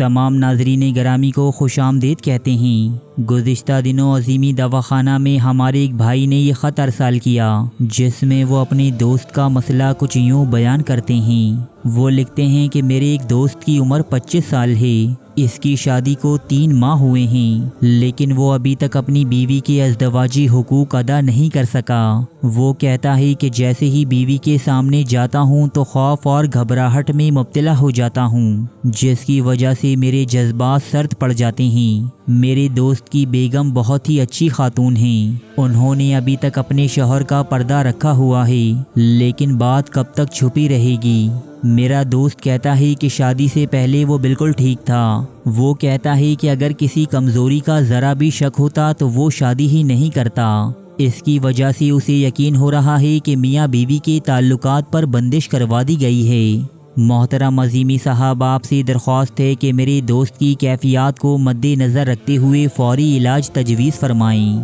تمام ناظرین گرامی کو خوش آمدید کہتے ہیں۔ گزشتہ دنوں عظیمی دواخانہ میں ہمارے ایک بھائی نے یہ خط ارسال کیا جس میں وہ اپنے دوست کا مسئلہ کچھ یوں بیان کرتے ہیں۔ وہ لکھتے ہیں کہ میرے ایک دوست کی عمر 25 سال ہے، اس کی شادی کو 3 ماہ ہوئے ہیں، لیکن وہ ابھی تک اپنی بیوی کے ازدواجی حقوق ادا نہیں کر سکا۔ وہ کہتا ہے کہ جیسے ہی بیوی کے سامنے جاتا ہوں تو خوف اور گھبراہٹ میں مبتلا ہو جاتا ہوں، جس کی وجہ سے میرے جذبات سرد پڑ جاتے ہیں۔ میرے دوست کی بیگم بہت ہی اچھی خاتون ہیں، انہوں نے ابھی تک اپنے شوہر کا پردہ رکھا ہوا ہے، لیکن بات کب تک چھپی رہے گی؟ میرا دوست کہتا ہے کہ شادی سے پہلے وہ بالکل ٹھیک تھا۔ وہ کہتا ہے کہ اگر کسی کمزوری کا ذرا بھی شک ہوتا تو وہ شادی ہی نہیں کرتا۔ اس کی وجہ سے اسے یقین ہو رہا ہے کہ میاں بیوی کے تعلقات پر بندش کروا دی گئی ہے۔ محترم عظیمی صاحب، آپ سے درخواست ہے کہ میرے دوست کی کیفیات کو مد نظر رکھتے ہوئے فوری علاج تجویز فرمائیں۔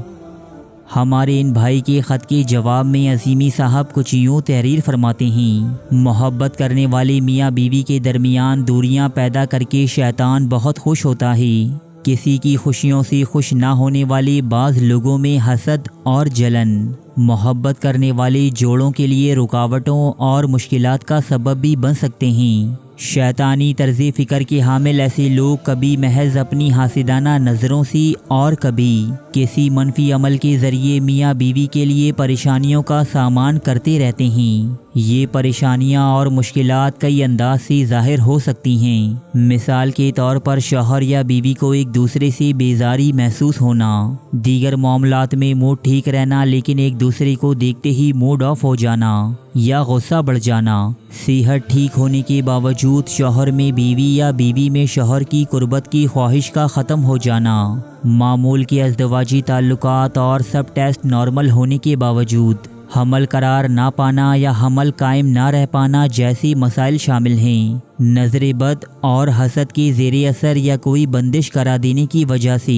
ہمارے ان بھائی کے خط کے جواب میں عظیمی صاحب کچھ یوں تحریر فرماتے ہیں۔ محبت کرنے والے میاں بیوی کے درمیان دوریاں پیدا کر کے شیطان بہت خوش ہوتا ہے۔ کسی کی خوشیوں سے خوش نہ ہونے والے بعض لوگوں میں حسد اور جلن محبت کرنے والے جوڑوں کے لیے رکاوٹوں اور مشکلات کا سبب بھی بن سکتے ہیں۔ شیطانی طرز فکر کے حامل ایسے لوگ کبھی محض اپنی حاسدانہ نظروں سے اور کبھی کسی منفی عمل کے ذریعے میاں بیوی کے لیے پریشانیوں کا سامان کرتے رہتے ہیں۔ یہ پریشانیاں اور مشکلات کئی انداز سے ظاہر ہو سکتی ہیں۔ مثال کے طور پر شوہر یا بیوی کو ایک دوسرے سے بیزاری محسوس ہونا، دیگر معاملات میں موڈ ٹھیک رہنا لیکن ایک دوسرے کو دیکھتے ہی موڈ آف ہو جانا یا غصہ بڑھ جانا، صحت ٹھیک ہونے کے باوجود شوہر میں بیوی یا بیوی میں شوہر کی قربت کی خواہش کا ختم ہو جانا، معمول کے ازدواجی تعلقات اور سب ٹیسٹ نارمل ہونے کے باوجود حمل قرار نہ پانا یا حمل قائم نہ رہ پانا جیسے مسائل شامل ہیں۔ نظر بد اور حسد کے زیر اثر یا کوئی بندش کرا دینے کی وجہ سے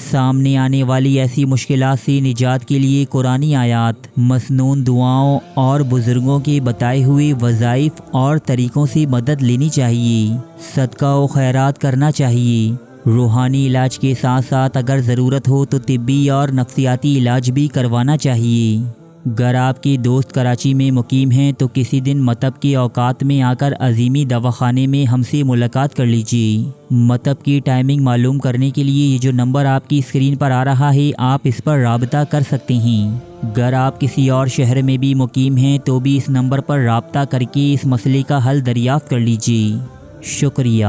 سامنے آنے والی ایسی مشکلات سے نجات کے لیے قرآنی آیات، مسنون دعاؤں اور بزرگوں کے بتائے ہوئے وظائف اور طریقوں سے مدد لینی چاہیے۔ صدقہ و خیرات کرنا چاہیے۔ روحانی علاج کے ساتھ ساتھ اگر ضرورت ہو تو طبی اور نفسیاتی علاج بھی کروانا چاہیے۔ اگر آپ کے دوست کراچی میں مقیم ہیں تو کسی دن مطب کے اوقات میں آ کر عظیمی دواخانے میں ہم سے ملاقات کر لیجیے۔ مطب کی ٹائمنگ معلوم کرنے کے لیے یہ جو نمبر آپ کی اسکرین پر آ رہا ہے آپ اس پر رابطہ کر سکتے ہیں۔ اگر آپ کسی اور شہر میں بھی مقیم ہیں تو بھی اس نمبر پر رابطہ کر کے اس مسئلے کا حل دریافت کر لیجیے۔ شکریہ۔